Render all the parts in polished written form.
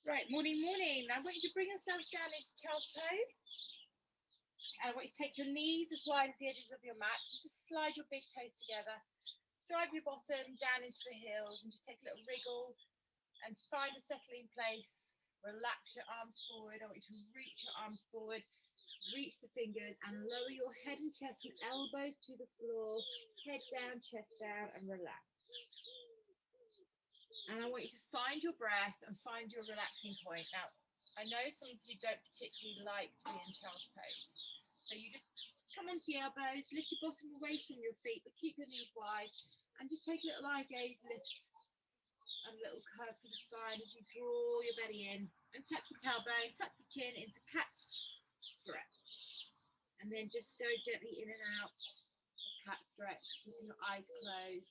Right, morning, morning. Now I want you to bring yourself down into child's pose. And I want you to take your knees as wide as the edges of your mat and just slide your big toes together. Drive your bottom down into the heels and just take a little wriggle and find a settling place. Relax your arms forward. I want you to reach your arms forward, reach the fingers and lower your head and chest with elbows to the floor, head down, chest down, and relax. And I want you to find your breath and find your relaxing point. Now, I know some of you don't particularly like to be in child's pose. So you just come onto your elbows, lift your bottom away from your feet, but keep your knees wide. And just take a little eye gaze lift and a little curve to the spine as you draw your belly in. And tuck your tailbone, tuck your chin into cat stretch. And then just go gently in and out of cat stretch, keeping your eyes closed.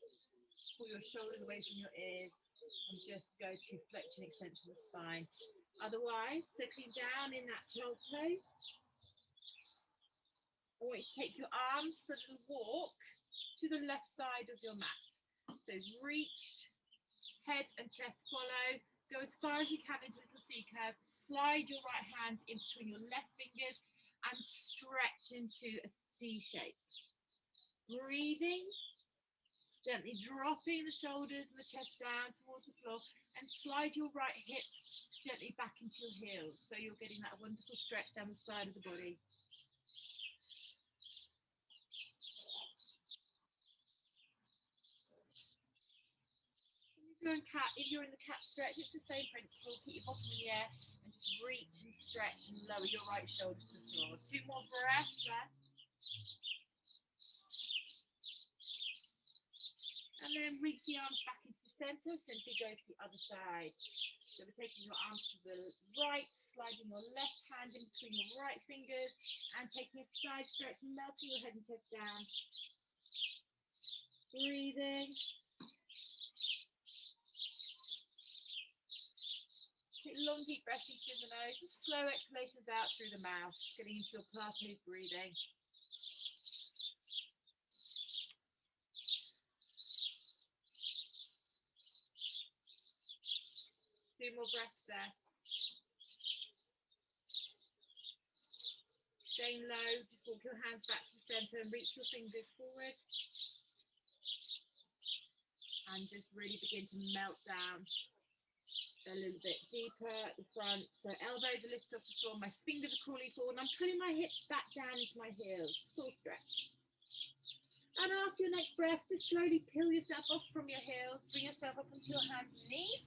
Pull your shoulders away from your ears. And just go to flexion, extension of the spine. Otherwise, settling down in that child's pose. I want you to take your arms for a little walk to the left side of your mat. So reach, head and chest follow. Go as far as you can into a little C curve. Slide your right hand in between your left fingers and stretch into a C shape. Breathing. Gently dropping the shoulders and the chest down towards the floor and slide your right hip gently back into your heels. So you're getting that wonderful stretch down the side of the body. If you're in the cat stretch, it's the same principle. Keep your bottom in the air and just reach and stretch and lower your right shoulder to the floor. 2 more breaths there. And then reach the arms back into the center, simply go to the other side. So we're taking your arms to the right, sliding your left hand in between your right fingers and taking a side stretch, melting your head and chest down. Breathing. Take long deep breaths in through the nose and slow exhalations out through the mouth, getting into your Pilates breathing. 2 more breaths there. Staying low, just walk your hands back to the center and reach your fingers forward. And just really begin to melt down a little bit deeper at the front. So elbows are lifted off the floor, my fingers are crawling forward, and I'm pulling my hips back down into my heels. Full stretch. And after your next breath, just slowly peel yourself off from your heels, bring yourself up onto your hands and knees.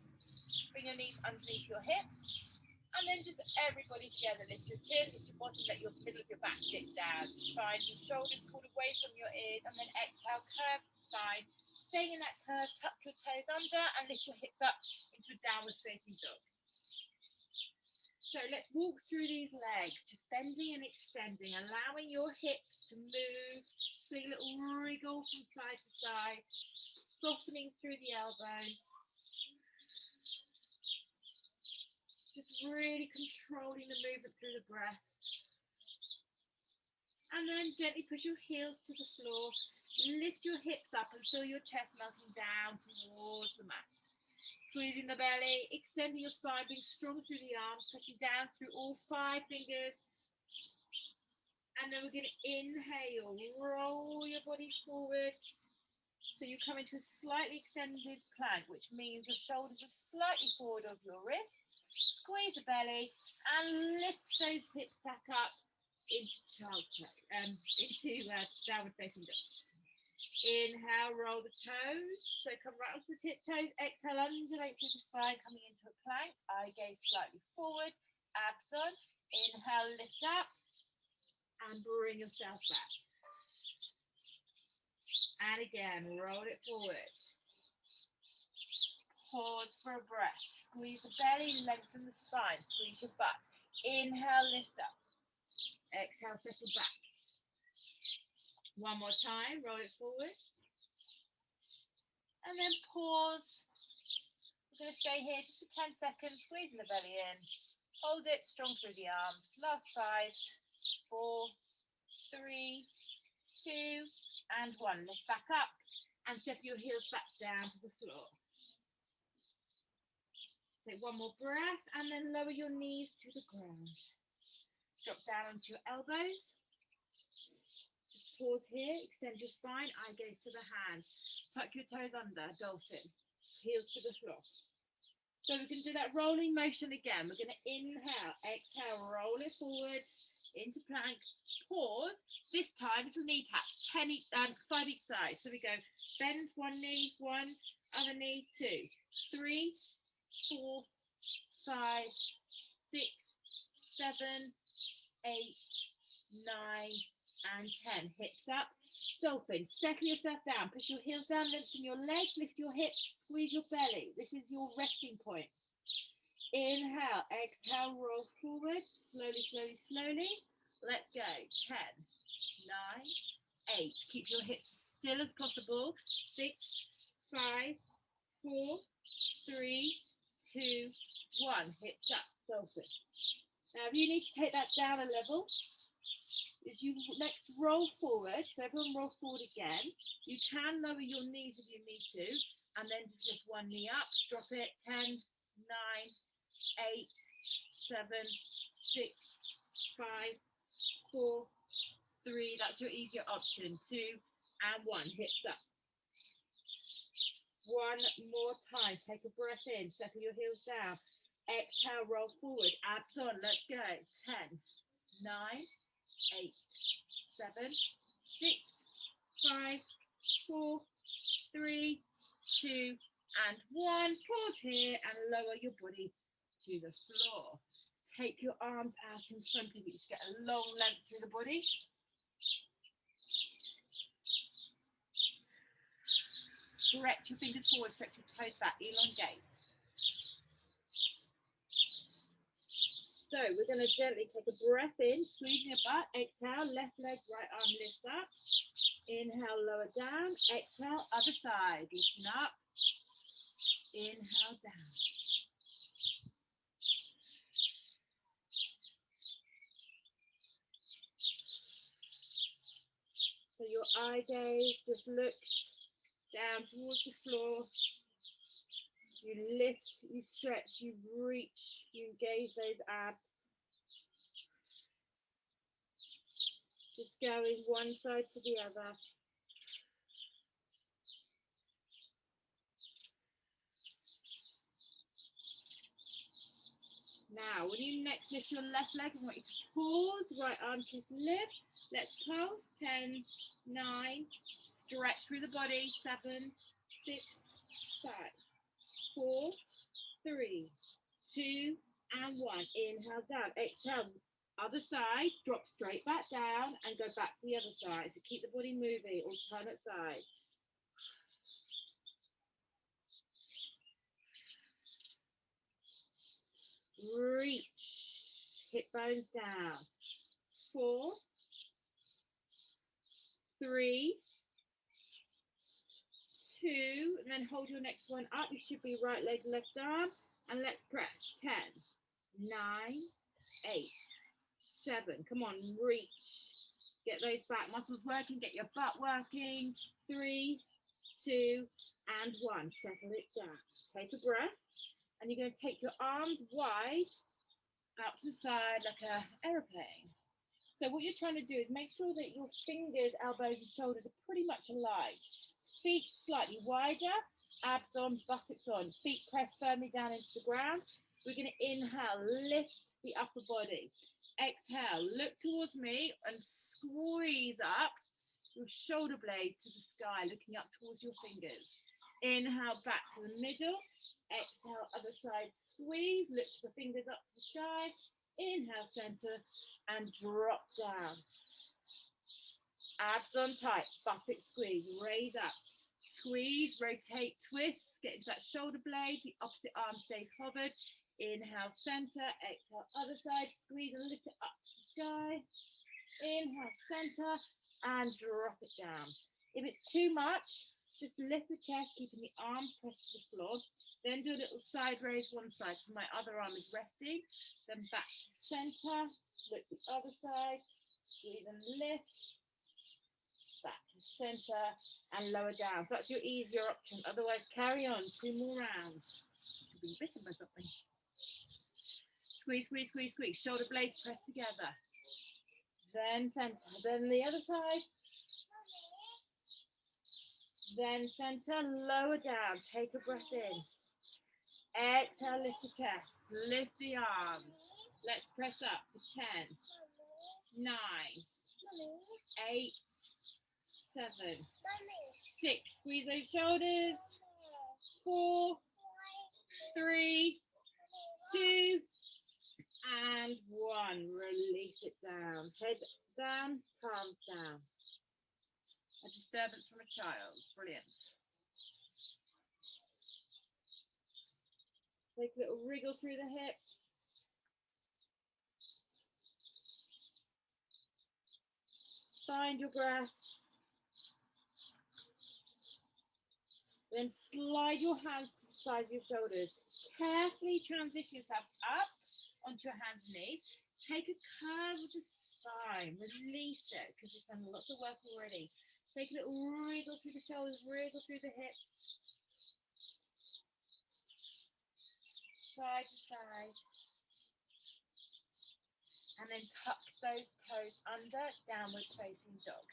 Bring your knees underneath your hips. And then just everybody together, lift your chin, lift your bottom, let your middle of your back dip down. Just find your shoulders pulled away from your ears, and then exhale, curve the spine. Staying in that curve, tuck your toes under and lift your hips up into a downward facing dog. So let's walk through these legs, just bending and extending, allowing your hips to move, feeling a little wriggle from side to side, softening through the elbows. Just really controlling the movement through the breath. And then gently push your heels to the floor. Lift your hips up and feel your chest melting down towards the mat. Squeezing the belly, extending your spine, being strong through the arms, pressing down through all 5 fingers. And then we're going to inhale, roll your body forwards. So you come into a slightly extended plank, which means your shoulders are slightly forward of your wrists. Squeeze the belly and lift those hips back up into downward facing dog. Inhale, roll the toes. So come right onto the tiptoes. Exhale, undulate through the spine, coming into a plank. Eye gaze slightly forward. Abs on. Inhale, lift up. And bring yourself back. And again, roll it forward. Pause for a breath. Squeeze the belly, lengthen the spine. Squeeze your butt. Inhale, lift up. Exhale, settle back. One more time, roll it forward. And then pause. We're going to stay here just for 10 seconds, squeezing the belly in. Hold it, strong through the arms. Last 5, 4, 3, 2, and 1. Lift back up and step your heels back down to the floor. Take one more breath and then lower your knees to the ground. Drop down onto your elbows. Just pause here, extend your spine, eye gaze to the hand. Tuck your toes under, dolphin. Heels to the floor. So we're going to do that rolling motion again. We're going to inhale, exhale, roll it forward into plank. Pause. This time, little knee taps, 5 each side. So we go bend one knee, one, other knee, 2, 3, 4, 5, 6, 7, 8, 9, and 10. Hips up. Dolphin. Settle yourself down. Push your heels down, lengthen your legs, lift your hips, squeeze your belly. This is your resting point. Inhale, exhale, roll forward. Slowly, slowly, slowly. Let's go. 10, 9, 8. Keep your hips still as possible. 6, 5, 4, 3, 2, 1. Hips up, dolphin. Now, if you need to take that down a level, as you next roll forward, so everyone roll forward again. You can lower your knees if you need to, and then just lift one knee up, drop it. 10, 9, 8, 7, 6, 5, 4, 3. That's your easier option. 2 and 1. Hips up. One more time. Take a breath in. Settle your heels down. Exhale, roll forward. Abs on. Let's go. 10, 9, 8, 7, 6, 5, 4, 3, 2, and 1. Pause here and lower your body to the floor. Take your arms out in front of you to get a long length through the body. Stretch your fingers forward, stretch your toes back, elongate. So we're going to gently take a breath in, squeezing your butt. Exhale, left leg, right arm lifts up. Inhale, lower down. Exhale, other side, lifting up. Inhale, down. So your eye gaze just looks down towards the floor. You lift, you stretch, you reach, you engage those abs. Just going one side to the other. Now, when you next lift your left leg, I want you to pause, right arm to lift. Let's pulse. 10, 9, stretch through the body. 7, 6, 5, 4, 3, 2, and 1. Inhale down. Exhale. Other side. Drop straight back down and go back to the other side. So keep the body moving. Alternate side. Reach. Hip bones down. 4, 3, 2, and then hold your next one up. You should be right leg, left arm, and let's press. 10, 9, 8, 7. Come on, reach. Get those back muscles working. Get your butt working. 3, 2, and 1. Settle it down. Take a breath, and you're going to take your arms wide out to the side like an aeroplane. So what you're trying to do is make sure that your fingers, elbows, and shoulders are pretty much aligned. Feet slightly wider, abs on, buttocks on. Feet press firmly down into the ground. We're going to inhale, lift the upper body. Exhale, look towards me and squeeze up your shoulder blade to the sky, looking up towards your fingers. Inhale, back to the middle. Exhale, other side, squeeze, lift the fingers up to the sky. Inhale, center, and drop down. Abs on tight, buttock squeeze, raise up. Squeeze, rotate, twist, get into that shoulder blade. The opposite arm stays hovered. Inhale, center, exhale, other side, squeeze and lift it up to the sky. Inhale, center, and drop it down. If it's too much, just lift the chest, keeping the arm pressed to the floor. Then do a little side raise one side, so my other arm is resting. Then back to center, look the other side, squeeze and lift. Back to center and lower down. So that's your easier option. Otherwise, carry on. 2 more rounds. being bitten by something. Squeeze, squeeze, squeeze, squeeze. Shoulder blades press together. Then center. Then the other side. Then center. Lower down. Take a breath in. Exhale, lift the chest. Lift the arms. Let's press up for 10, 9, 8, 7, 6. Squeeze those shoulders. 4, 3, 2, and 1. Release it down. Head down, palms down. A disturbance from a child. Brilliant. Take a little wriggle through the hip. Find your breath. Then slide your hands to the sides of your shoulders. Carefully transition yourself up onto your hands and knees. Take a curve with the spine. Release it because it's done lots of work already. Take a little wriggle through the shoulders, wriggle through the hips. Side to side. And then tuck those toes under, downward facing dog.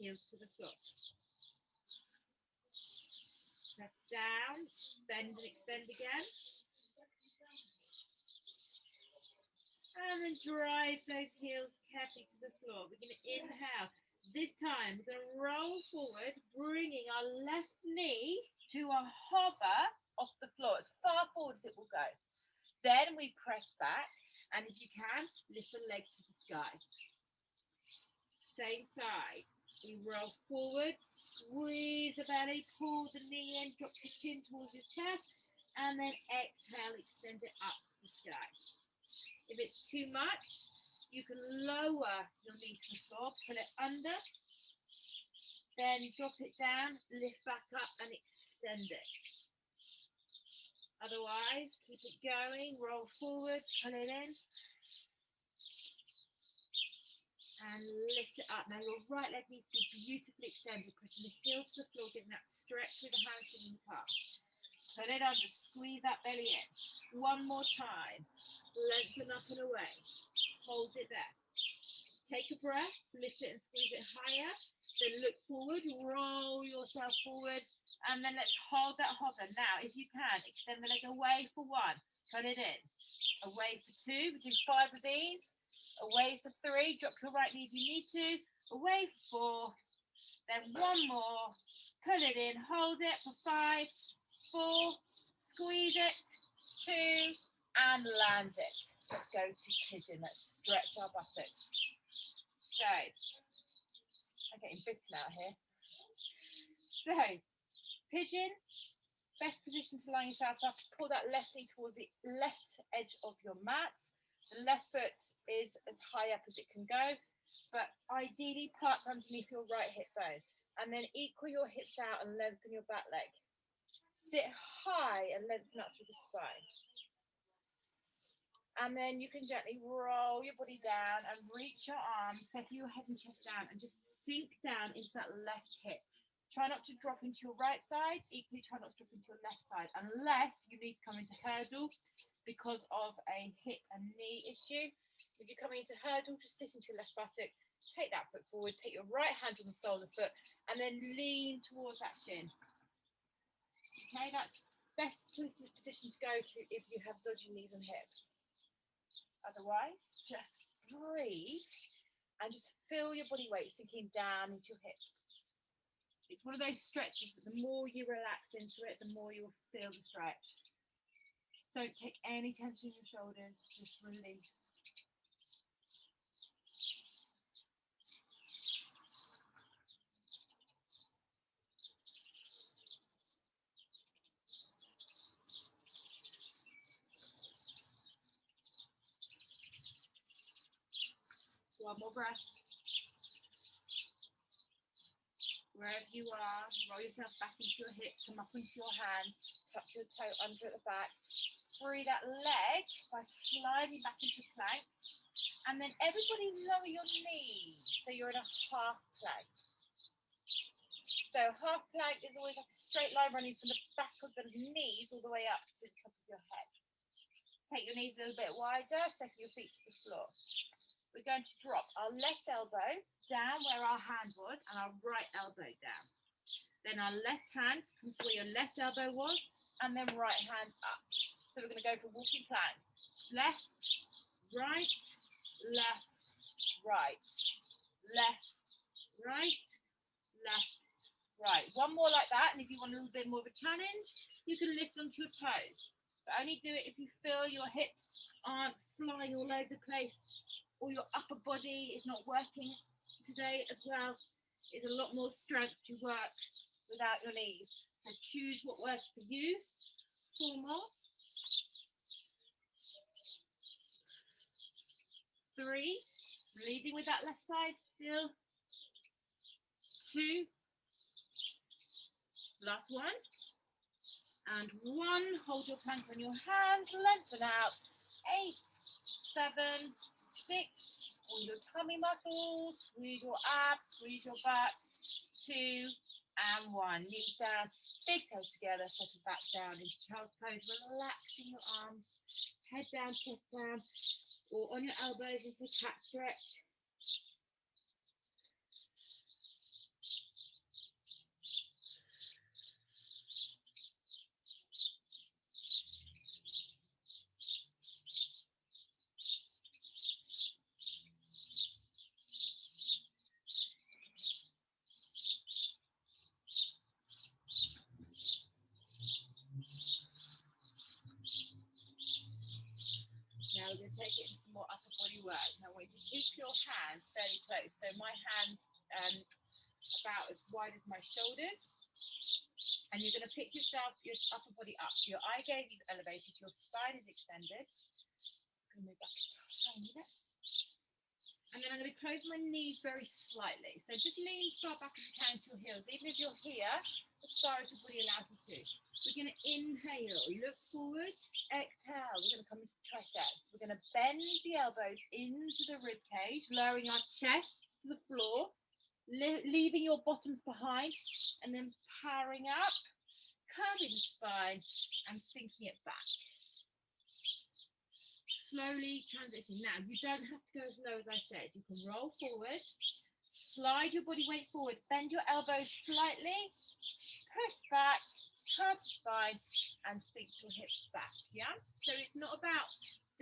Heels to the floor. Press down, bend and extend again. And then drive those heels carefully to the floor. We're going to inhale. This time, we're going to roll forward, bringing our left knee to a hover off the floor, as far forward as it will go. Then we press back, and if you can, lift the leg to the sky. Same side. We roll forward, squeeze the belly, pull the knee in, drop the chin towards your chest, and then exhale, extend it up to the sky. If it's too much, you can lower your knee to the floor, pull it under, then drop it down, lift back up and extend it. Otherwise, keep it going, roll forward, pull it in, and lift it up. Now your right leg needs to be beautifully extended, pressing the heel to the floor, getting that stretch with the hamstring and the calf. Pull it under, squeeze that belly in. One more time. Lengthen up and away. Hold it there. Take a breath, lift it and squeeze it higher. Then look forward, roll yourself forward, and then let's hold that hover. Now, if you can, extend the leg away for 1. Pull it in. Away for 2. We do 5 of these. Away for 3. Drop your right knee if you need to. Away for 4. Then 1 more. Pull it in. Hold it for 5, 4. Squeeze it. 2. And land it. Let's go to pigeon. Let's stretch our buttocks. So, I'm getting bitten out here. So, pigeon. Best position to line yourself up. Pull that left knee towards the left edge of your mat. The left foot is as high up as it can go, but ideally parked underneath your right hip bone. And then equal your hips out and lengthen your back leg. Sit high and lengthen up through the spine. And then you can gently roll your body down and reach your arms, settle your head and chest down, and just sink down into that left hip. Try not to drop into your right side. Equally, try not to drop into your left side, unless you need to come into hurdle because of a hip and knee issue. If you're coming into hurdle, just sit into your left buttock, take that foot forward, take your right hand on the sole of the foot, and then lean towards that shin. Okay, that's best position to go to if you have dodgy knees and hips. Otherwise, just breathe and just feel your body weight sinking down into your hips. It's one of those stretches that the more you relax into it, the more you will feel the stretch. Don't take any tension in your shoulders, just release. One more breath. Wherever you are, roll yourself back into your hips, come up into your hands, tuck your toe under at the back. Free that leg by sliding back into plank. And then everybody lower your knees so you're in a half plank. So half plank is always like a straight line running from the back of the knees all the way up to the top of your head. Take your knees a little bit wider, settle your feet to the floor. We're going to drop our left elbow down where our hand was and our right elbow down. Then our left hand comes to where your left elbow was and then right hand up. So we're going to go for walking plank. Left, right, left, right, left, right, left, right. One more like that, and if you want a little bit more of a challenge, you can lift onto your toes. But only do it if you feel your hips aren't flying all over the place or your upper body is not working today as well. It's a lot more strength to work without your knees. So choose what works for you. 4 more. 3, leading with that left side still. 2, last one. And 1, hold your plank on your hands, lengthen out. 8, 7, 6, all your tummy muscles, squeeze your abs, squeeze your butt. 2 and 1, knees down, big toes together, settle back down into child's pose, relaxing your arms, head down, chest down, or on your elbows into cat stretch. Now we're going to take it into some more upper body work. Now I want you to keep your hands fairly close. So my hands about as wide as my shoulders. And you're going to pick yourself, your upper body up. So your eye gaze is elevated, your spine is extended. I'm going to move back a tiny bit. And then I'm going to close my knees very slightly. So just lean as far back as you can to your heels. Even if you're here, as far as your body allows you to. We're going to inhale, look forward, exhale. We're going to come into the triceps. We're going to bend the elbows into the rib cage, lowering our chest to the floor, leaving your bottoms behind, and then powering up, curving the spine, and sinking it back. Slowly transitioning. Now, you don't have to go as low as I said. You can roll forward, slide your body weight forward, bend your elbows slightly, push back, curve the spine, and sink your hips back, yeah? So it's not about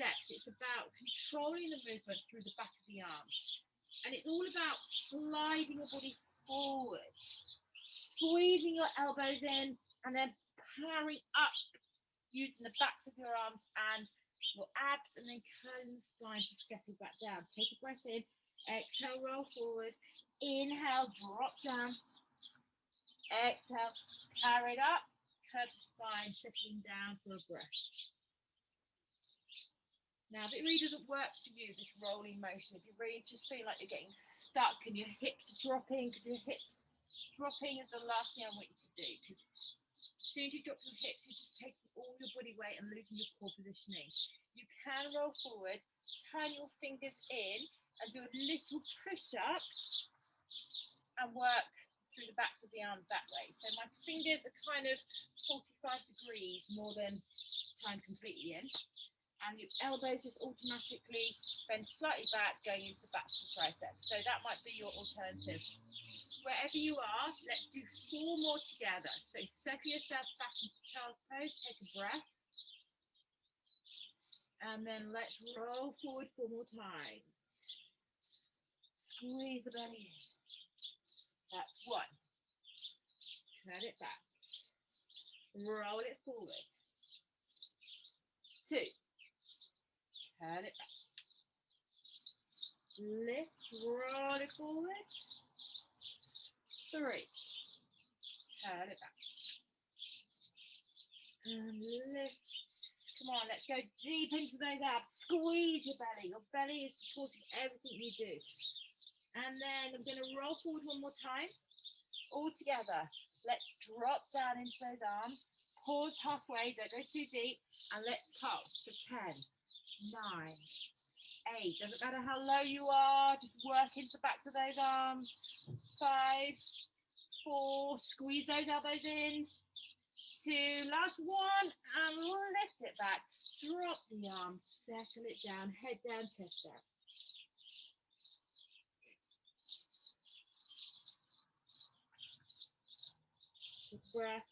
depth, it's about controlling the movement through the back of the arm. And it's all about sliding your body forward, squeezing your elbows in, and then powering up using the backs of your arms and your abs, and then curling the spine to settle back down. Take a breath in, exhale, roll forward, inhale, drop down, exhale, carry it up, curve the spine, settling down for a breath. Now, if it really doesn't work for you, this rolling motion, if you really just feel like you're getting stuck and your hips are dropping, because your hips dropping is the last thing I want you to do, because as soon as you drop your hips, you're just taking all your body weight and losing your core positioning. You can roll forward, turn your fingers in, and do a little push-up, and work through the backs of the arms that way. So my fingers are kind of 45 degrees more than time completely in. And your elbows just automatically bend slightly back, going into the backs of the triceps. So that might be your alternative. Wherever you are, let's do 4 more together. So settle yourself back into child's pose, take a breath. And then let's roll forward 4 more times. Squeeze the belly in. That's 1. Turn it back. Roll it forward. 2. Turn it back. Lift, roll it forward. 3. Turn it back. And lift. Come on, let's go deep into those abs. Squeeze your belly. Your belly is supporting everything you do. And then I'm going to roll forward 1 more time. All together. Let's drop down into those arms. Pause halfway, don't go too deep. And let's pulse for 10, 9, 8. Doesn't matter how low you are, just work into the backs of those arms. 5, 4, squeeze those elbows in. 2, last one, and lift it back. Drop the arm, settle it down, head down, chest down. Good breath.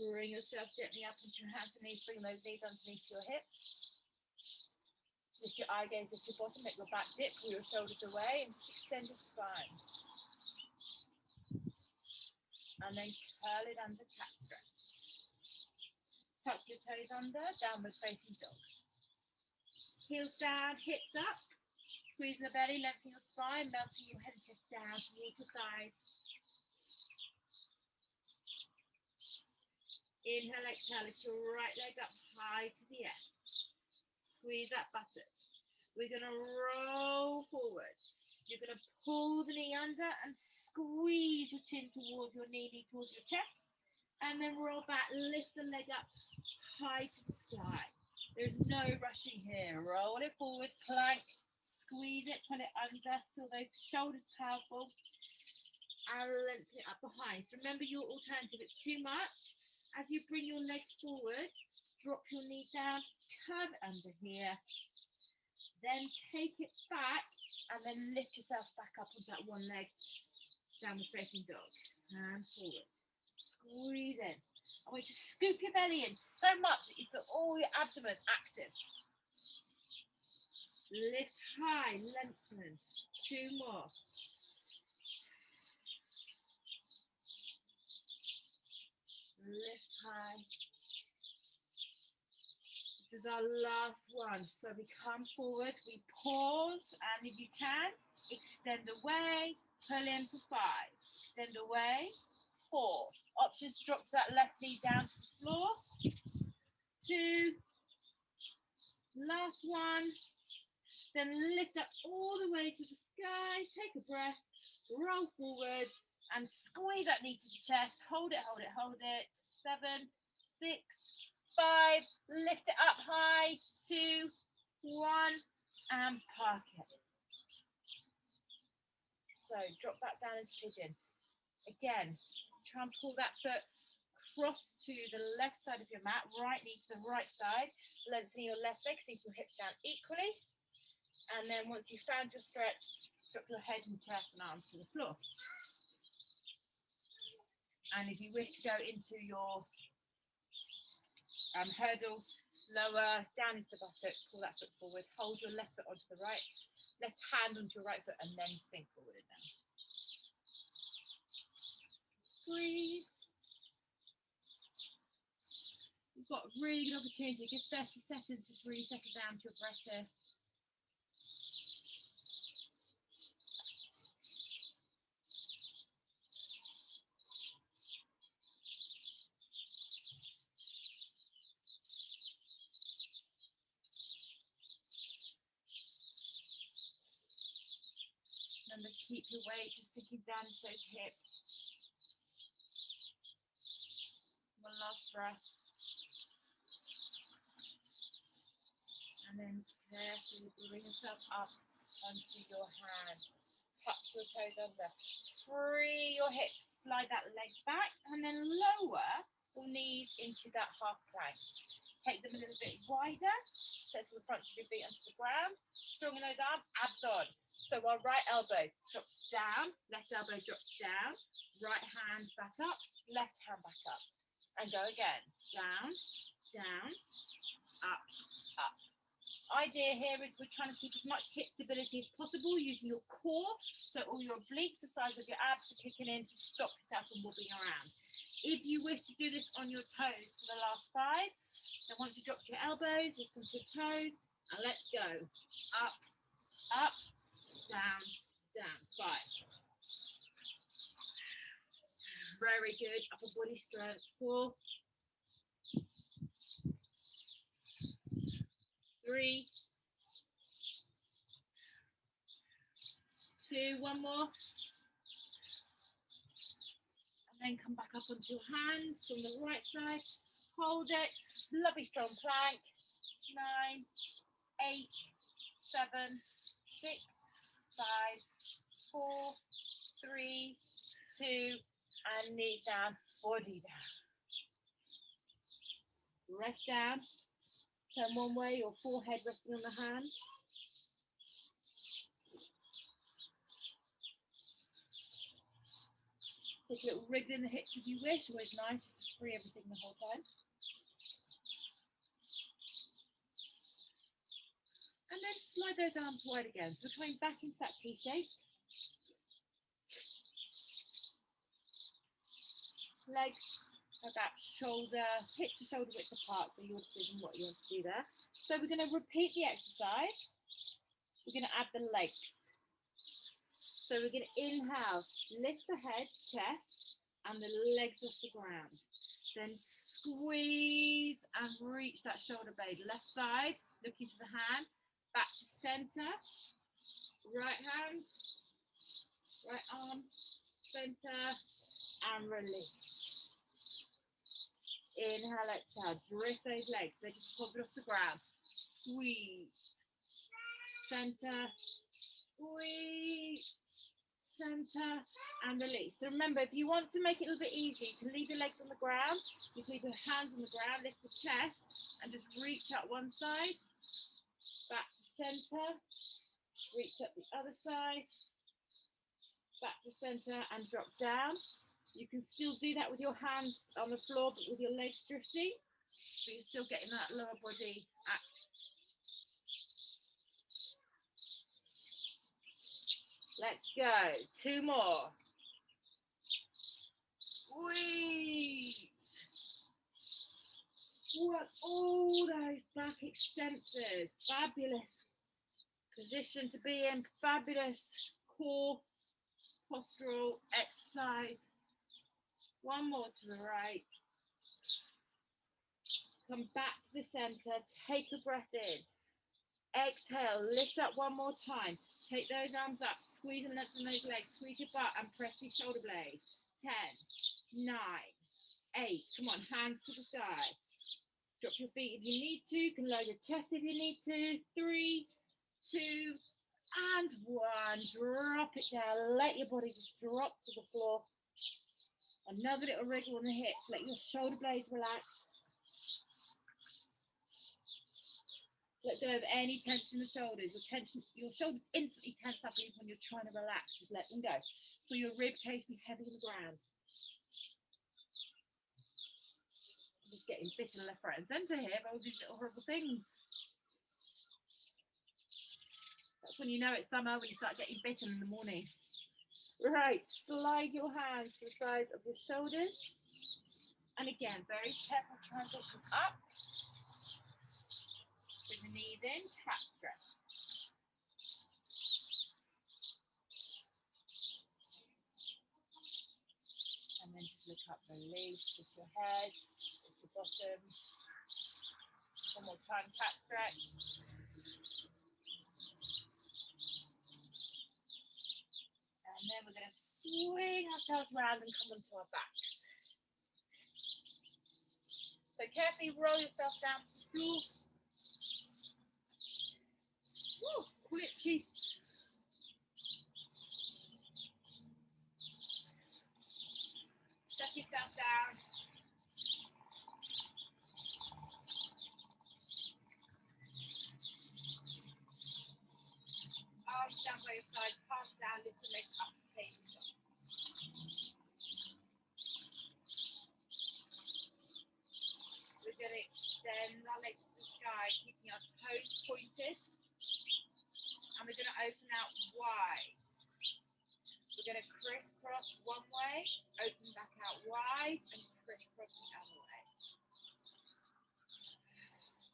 Bring yourself gently up into your hands and knees. Bring those knees underneath your hips. Lift your eye gaze, lift your bottom, let your back dip, pull your shoulders away, and just extend your spine. And then curl it under, cat stretch. Tuck your toes under, downward facing dog. Heels down, hips up. Squeeze the belly, lengthen your spine, melting your head and chest down towards your thighs. Inhale, exhale, lift your right leg up high to the air. Squeeze that buttock. We're going to roll forwards. You're going to pull the knee under and squeeze your chin towards your knee towards your chest. And then roll back, lift the leg up high to the sky. There's no rushing here. Roll it forward, plank, squeeze it, pull it under, feel those shoulders powerful. And lengthen it up behind. So remember your alternative, it's too much. As you bring your leg forward, drop your knee down, curve it under here. Then take it back and then lift yourself back up onto that one leg, downward facing dog. And forward. Squeeze in. I want you to scoop your belly in so much that you feel all your abdomen active. Lift high, lengthen. 2 more. Lift high. This is our last one. So we come forward, we pause, and if you can, extend away, pull in for 5. Extend away, 4. Options, drop to that left knee down to the floor. 2. Last one. Then lift up all the way to the sky. Take a breath, roll forward, and squeeze that knee to the chest. Hold it, hold it, hold it. 7, 6, 5. Lift it up high. 2, 1, and park it. So drop back down into pigeon. Again, try and pull that foot cross to the left side of your mat. Right knee to the right side. Lengthen your left leg, sink your hips down equally. And then once you've found your stretch, drop your head and chest and arms to the floor. And if you wish to go into your hurdle, lower down into the buttock, pull that foot forward, hold your left foot onto the right, left hand onto your right foot, and then sink forward and down. Breathe. You've got a really good opportunity. Give 30 seconds, just really settle down to your breath here. Remember to keep your weight just sinking down into those hips. One last breath. And then carefully bring yourself up onto your hands. Touch your toes under. Free your hips. Slide that leg back. And then lower your knees into that half plank. Take them a little bit wider. Settle the front of your feet onto the ground. Strong in those arms. Abs on. So our right elbow drops down, left elbow drops down, right hand back up, left hand back up. And go again. Down, down, up, up. Idea here is we're trying to keep as much hip stability as possible using your core, so all your obliques, the size of your abs are kicking in to stop yourself from wobbling around. If you wish to do this on your toes for the last 5, then once you drop your elbows, lift onto your toes, and let's go. Up, up, down, down. 5. Very good. Upper body strength. 4, 3, 2, 1 more. And then come back up onto your hands on the right side. Hold it. Lovely strong plank. 9, 8, 7, 6, 5, 4, 3, 2, and knees down, body down. Rest down. Turn one way, your forehead resting on the hand. Take a little wriggle in the hips if you wish. Always nice just to free everything the whole time. And then slide those arms wide again. So we're coming back into that T shape. Legs about shoulder, hip to shoulder width apart. So your decision what you want to do there. So we're going to repeat the exercise. We're going to add the legs. So we're going to inhale, lift the head, chest, and the legs off the ground. Then squeeze and reach that shoulder blade. Left side, looking to the hand, back to center. Right hand, right arm, center, and release. Inhale, exhale, drift those legs. They just hover off the ground. Squeeze, center, squeeze, center, and release. So remember, if you want to make it a little bit easy, you can leave your legs on the ground, you can leave your hands on the ground, lift the chest, and just reach up one side, back to center, reach up the other side, back to center, and drop down. You can still do that with your hands on the floor, but with your legs drifting, so you're still getting that lower body act. Let's go. 2 more. Squeeze. Work all those back extensors. Fabulous position to be in. Fabulous core postural exercise. 1 more to the right. Come back to the center. Take a breath in. Exhale. Lift up 1 more time. Take those arms up. Squeeze and lengthen those legs. Squeeze your butt and press these shoulder blades. 10, 9, 8. Come on, hands to the sky. Drop your feet if you need to. You can lower your chest if you need to. 3, 2, and 1. Drop it down. Let your body just drop to the floor. Another little wriggle on the hips. Let your shoulder blades relax. Let go of any tension in the shoulders. Your shoulders instantly tense up even when you're trying to relax. Just let them go. Feel your rib cage be heavy on the ground. I'm just getting bitten left, right, and centre here by all these little horrible things. That's when you know it's summer, when you start getting bitten in the morning. Right, slide your hands to the sides of your shoulders. And again, very careful transition up. Bring the knees in, cat stretch. And then just look up, release, lift your head, lift your bottom. 1 more time, cat stretch. And then we're going to swing ourselves around and come onto our backs. So carefully roll yourself down to the floor. Woo, glitchy. Set yourself down. Arms down by your side, palms down, lift the legs up to tabletop. We're going to extend our legs to the sky, keeping our toes pointed. And we're going to open out wide. We're going to crisscross one way, open back out wide, and crisscross the other way.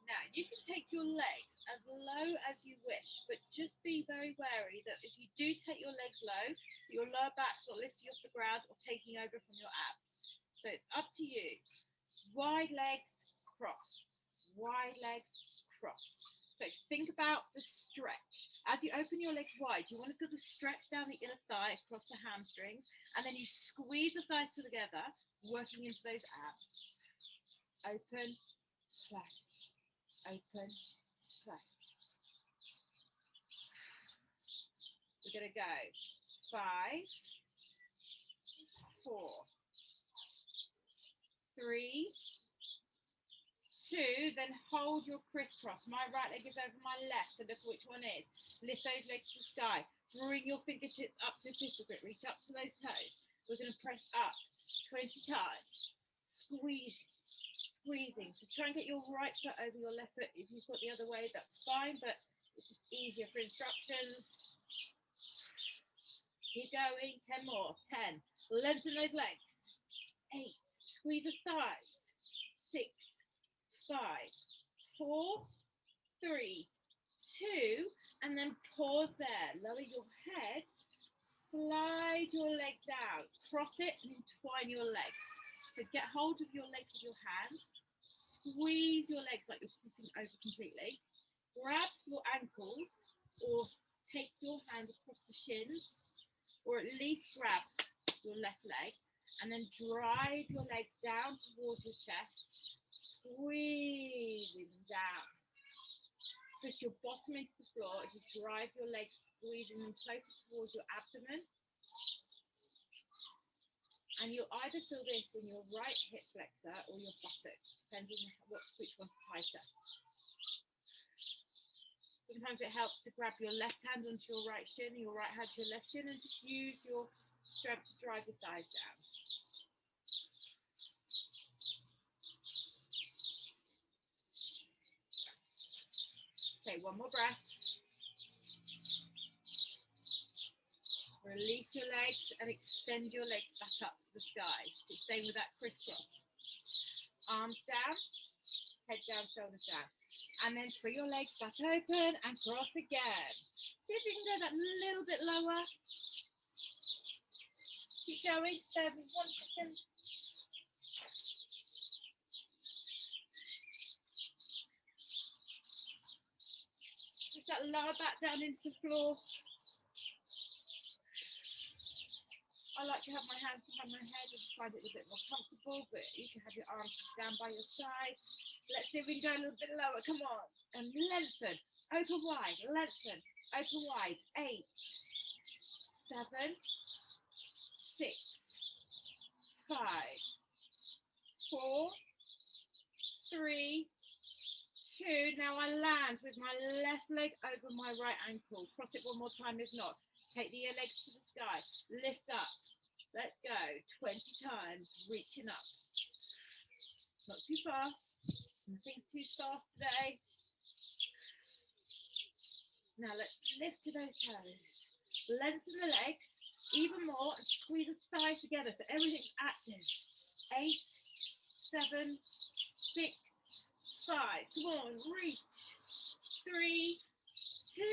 Now, you can take your legs as low as you wish, but just be very wary that if you do take your legs low, your lower back's not lifting off the ground or taking over from your abs. So it's up to you. Wide legs, cross. Wide legs, cross. So think about the stretch. As you open your legs wide, you want to feel the stretch down the inner thigh across the hamstrings, and then you squeeze the thighs together, working into those abs. open, close, open, close. We're going to go 5, 4, 3, 2, then hold your crisscross. My right leg is over my left, so look which one is. Lift those legs to the sky. Bring your fingertips up to pistol grip. Reach up to those toes. We're going to press up 20 times. Squeeze, squeezing. So try and get your right foot over your left foot. If you've got the other way, that's fine, but it's just easier for instructions. Keep going. 10 more. 10. Lengthen those legs. 8. Squeeze the thighs. 6, 5, 4, 3, 2, and then pause there. Lower your head, slide your leg down, cross it and entwine your legs. So get hold of your legs with your hands, squeeze your legs like you're crossing over completely. Grab your ankles or take your hand across the shins, or at least grab your left leg and then drive your legs down towards your chest. Squeezing them down. Push your bottom into the floor as you drive your legs, squeezing them closer towards your abdomen. And you'll either feel this in your right hip flexor or your buttocks, depending on which one's tighter. Sometimes it helps to grab your left hand onto your right shin, your right hand to your left shin, and just use your strength to drive your thighs down. Take one more breath. Release your legs and extend your legs back up to the sky. Staying with that crisscross. Arms down, head down, shoulders down. And then free your legs back open and cross again. See if you can go that little bit lower. Keep going, just bear with me 1 second. Just that lower back down into the floor. I like to have my hands behind my head. I just find it a bit more comfortable, but you can have your arms just down by your side. Let's see if we can go a little bit lower. Come on. And lengthen. Open wide. Lengthen. Open wide. 8, 7, 6, 5, 4, 3, 2. Now I land with my left leg over my right ankle. Cross it one more time if not. Take the legs to the sky. Lift up. Let's go. 20 times. Reaching up. Not too fast. Nothing's too fast today. Now let's lift to those toes. Lengthen the legs even more and squeeze the thighs together so everything's active. 8, 7, 6, 5. Come on, reach. 3, 2,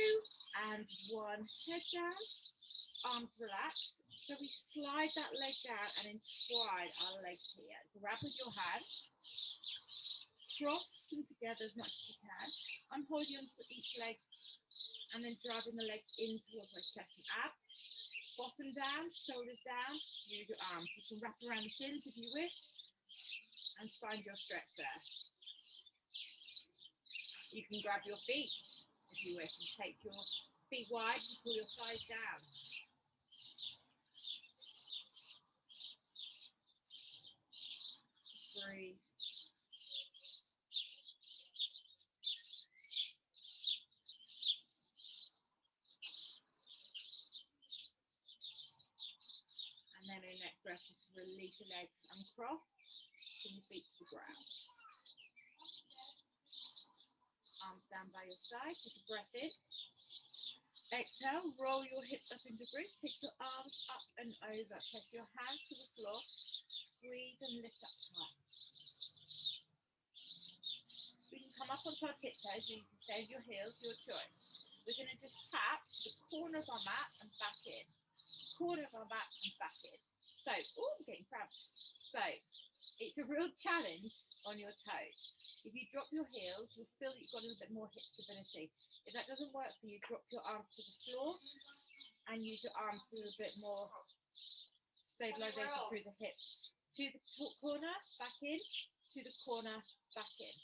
and 1. Head down, arms relax. So we slide that leg down and entwine our legs here. Grab with your hands. Cross them together as much as you can. I'm holding onto each leg and then driving the legs in towards my chest and abs. Bottom down, shoulders down. Use your arms. You can wrap around the shins if you wish and find your stretch there. You can grab your feet if you wish and take your feet wide and pull your thighs down. Breathe. And then in the next breath, just release your legs, uncross, bring your feet to the ground. Arms down by your side, take a breath in. Exhale, roll your hips up into bridge, take your arms up and over, press your hands to the floor, squeeze and lift up high. We can come up onto our tiptoes, so you can stay with your heels, your choice. We're going to just tap to the corner of our mat and back in. Corner of our mat and back in. So, oh, I'm getting cramped. So, it's a real challenge on your toes. If you drop your heels, you'll feel that you've got a little bit more hip stability. If that doesn't work for you, drop your arms to the floor and use your arms for a little bit more stabilization through the hips. To the top corner, back in, to the corner, back in.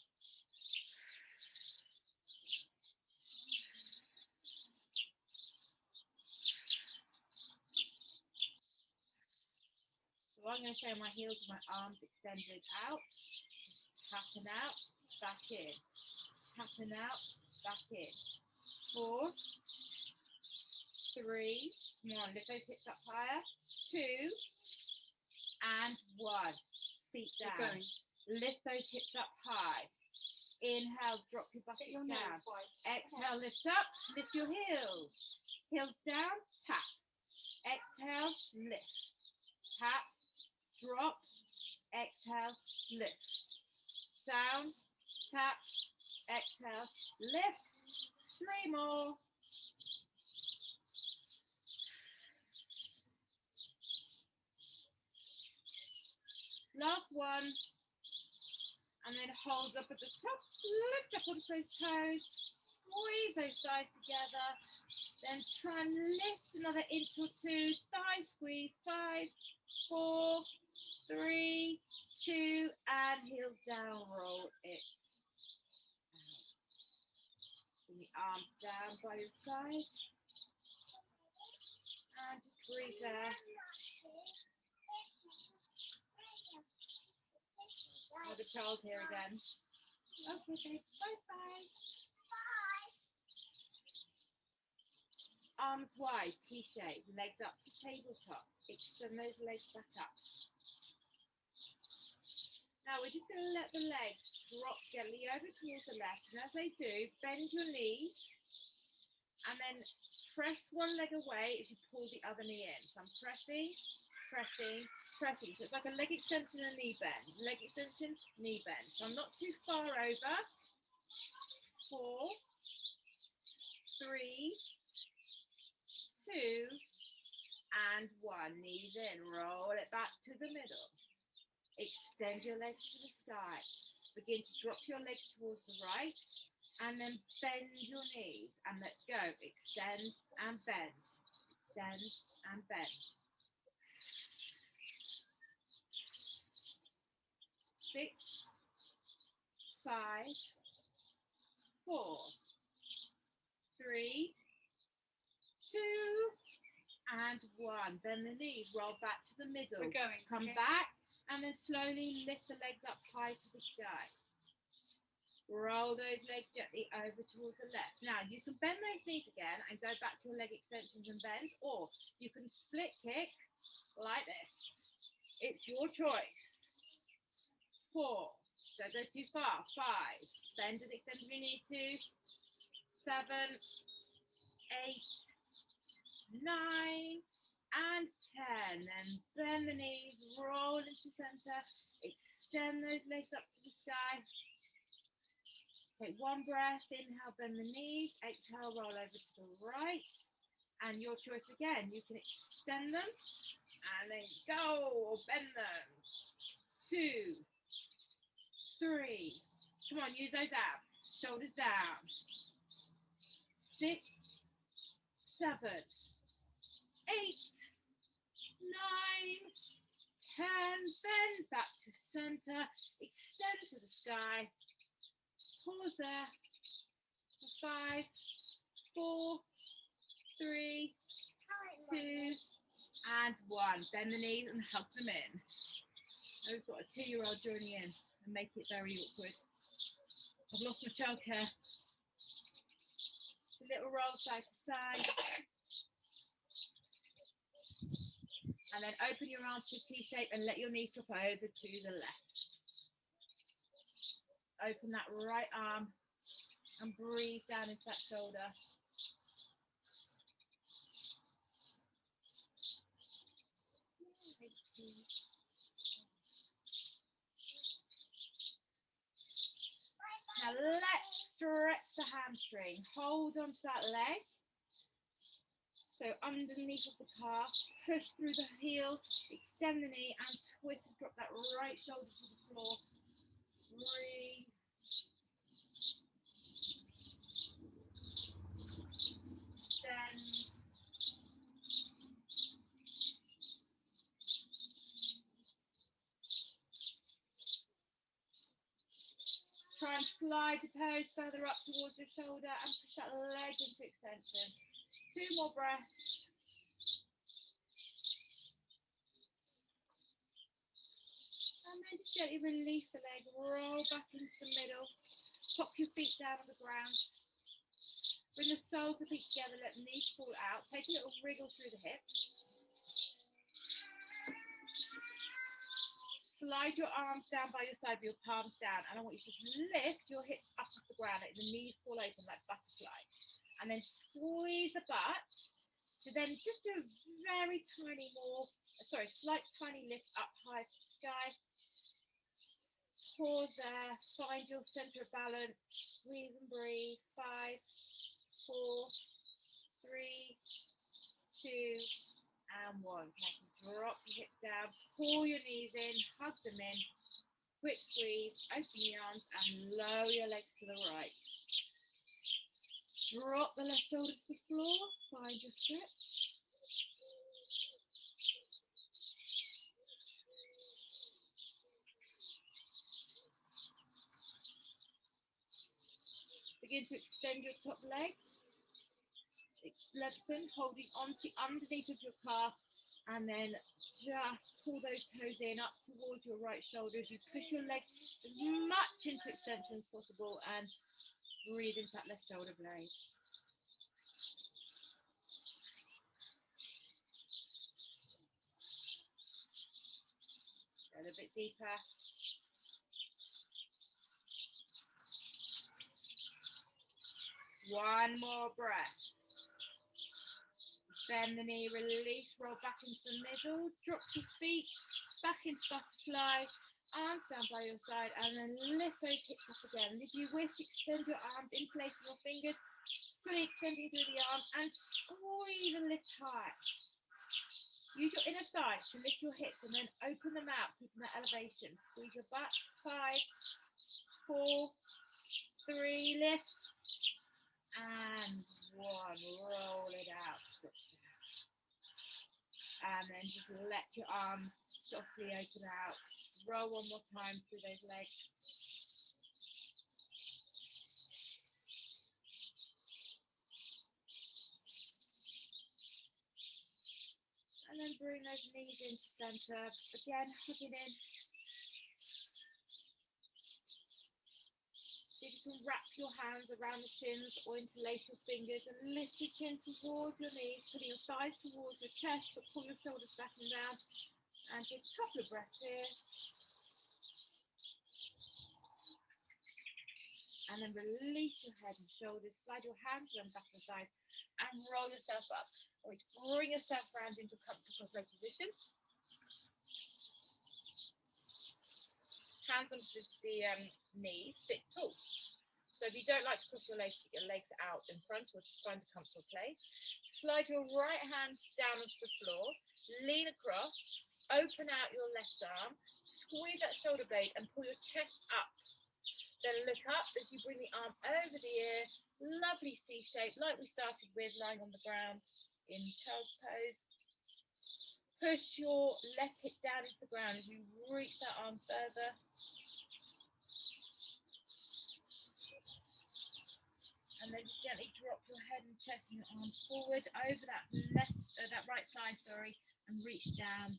So I'm going to stay on my heels with my arms extended out, tapping out, back in, tapping out, back in. 4, 3, come on, lift those hips up higher. 2 and 1. Feet down. Lift those hips up high. Inhale, drop your buttocks down. Exhale, lift up, lift your heels. Heels down, tap. Exhale, lift. Tap, drop, exhale, lift. Down, tap, exhale, lift. 3 more. Last one. And then hold up at the top, lift up onto those toes, squeeze those thighs together, then try and lift another inch or 2, thigh squeeze, 5, 4, 3, 2, and heels down, roll it out. Bring the arms down by your side, and just breathe there. I have a child here again. Okay, babe. Bye-bye. Arms wide, T-shape, legs up to tabletop. Extend those legs back up. Now we're just going to let the legs drop gently over towards the left. And as they do, bend your knees. And then press one leg away as you pull the other knee in. So I'm pressing, pressing, pressing. So it's like a leg extension and knee bend. Leg extension, knee bend. So I'm not too far over. 4, 3, 2, and 1. Knees in. Roll it back to the middle. Extend your legs to the sky. Begin to drop your legs towards the right. And then bend your knees. And let's go. Extend and bend. Extend and bend. 6, 5, 4, 3, 2, and 1. Bend the knees, roll back to the middle. We're going. Come back, and then slowly lift the legs up high to the sky. Roll those legs gently over towards the left. Now, you can bend those knees again and go back to your leg extensions and bends, or you can split kick like this. It's your choice. 4, don't go too far. 5, bend and extend if you need to. 7, 8, 9, and 10. And bend the knees, roll into center, extend those legs up to the sky. Take one breath, inhale, bend the knees, exhale, roll over to the right. And your choice again, you can extend them and then go or bend them. 2, 3, come on, use those abs, shoulders down. 6, 7, 8, 9, 10, bend back to center, extend to the sky, pause there, 5, 4, 3, 2, and 1. Bend the knees and hug them in. Now we've got a 2-year-old joining in and make it very awkward. I've lost my childcare. A little roll side to side. And then open your arms to T-shape and let your knees drop over to the left. Open that right arm and breathe down into that shoulder. Now let's stretch the hamstring. Hold onto that leg. So underneath of the calf, push through the heel, extend the knee and twist and drop that right shoulder to the floor. Breathe. Extend. and slide the toes further up towards your shoulder and push that leg into extension. 2 more breaths. And then just gently release the leg, roll back into the middle, pop your feet down on the ground. Bring the soles of the feet together, let the knees fall out. Take a little wriggle through the hips. Slide your arms down by your side with your palms down. And I want you to just lift your hips up off the ground, let the knees fall open like butterfly. And then squeeze the butt. So then just do a very tiny slight tiny lift up high to the sky. Pause there, find your center of balance, squeeze and breathe. 5, 4, 3, 2, and 1. Drop your hips down, pull your knees in, hug them in, quick squeeze, open the arms and lower your legs to the right. Drop the left shoulder to the floor, find your stretch. Begin to extend your top leg. Lengthen, holding on to the underneath of your calf, and then just pull those toes in up towards your right shoulder as you push your leg as much into extension as possible and breathe into that left shoulder blade. A little bit deeper. One more breath. Bend the knee, release, roll back into the middle, drop your feet back into butterfly, arms down by your side, and then lift those hips up again. And if you wish, extend your arms, interlacing your fingers, fully extending through the arms, and squeeze and lift high. Use your inner thighs to lift your hips and then open them out, keeping that elevation. Squeeze your butt. 5, 4, 3, lift, and 1. Roll it out. And then just let your arms softly open out. Roll one more time through those legs. And then bring those knees into center. Again, hugging in. See if you can wrap your hands around the shins or interlace your fingers and lift your chin towards your knees, putting your thighs towards your chest, but pull your shoulders back and down. And take a couple of breaths here. And then release your head and shoulders, slide your hands around the back of the thighs and roll yourself up. Or bring yourself round into a comfortable cross-leg position. Hands onto the knees, sit tall. So if you don't like to cross your legs, put your legs out in front or just find a comfortable place. Slide your right hand down onto the floor, lean across, open out your left arm, squeeze that shoulder blade and pull your chest up. Then look up as you bring the arm over the ear, lovely C shape like we started with, lying on the ground in child's pose. Push your left hip down into the ground as you reach that arm further. And then just gently drop your head and chest and your arms forward over that right thigh, and reach down.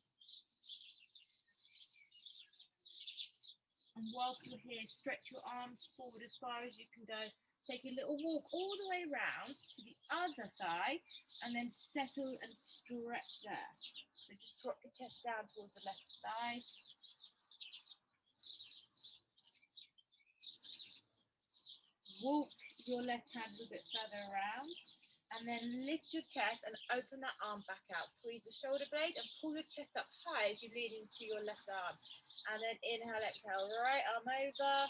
And whilst you're here, stretch your arms forward as far as you can go. Take a little walk all the way round to the other thigh and then settle and stretch there. So just drop your chest down towards the left thigh. Walk your left hand a little bit further around and then lift your chest and open that arm back out. Squeeze the shoulder blade and pull your chest up high as you lean into your left arm. And then inhale, exhale, right arm over.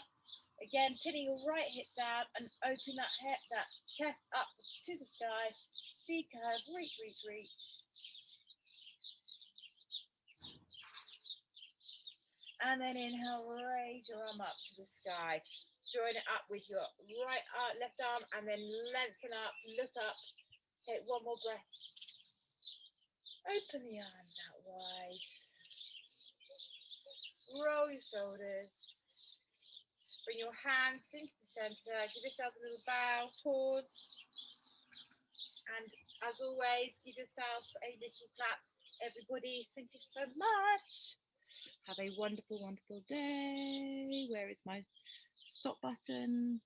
Again, pinning your right hip down and open that chest up to the sky. C curve, reach, reach, reach. And then inhale, raise your arm up to the sky. Join it up with your left arm and then lengthen up, look up. Take one more breath. Open the arms out wide. Roll your shoulders. Bring your hands into the centre. Give yourself a little bow, pause. And as always, give yourself a little clap. Everybody, thank you so much. Have a wonderful, wonderful day. Where is my stop button?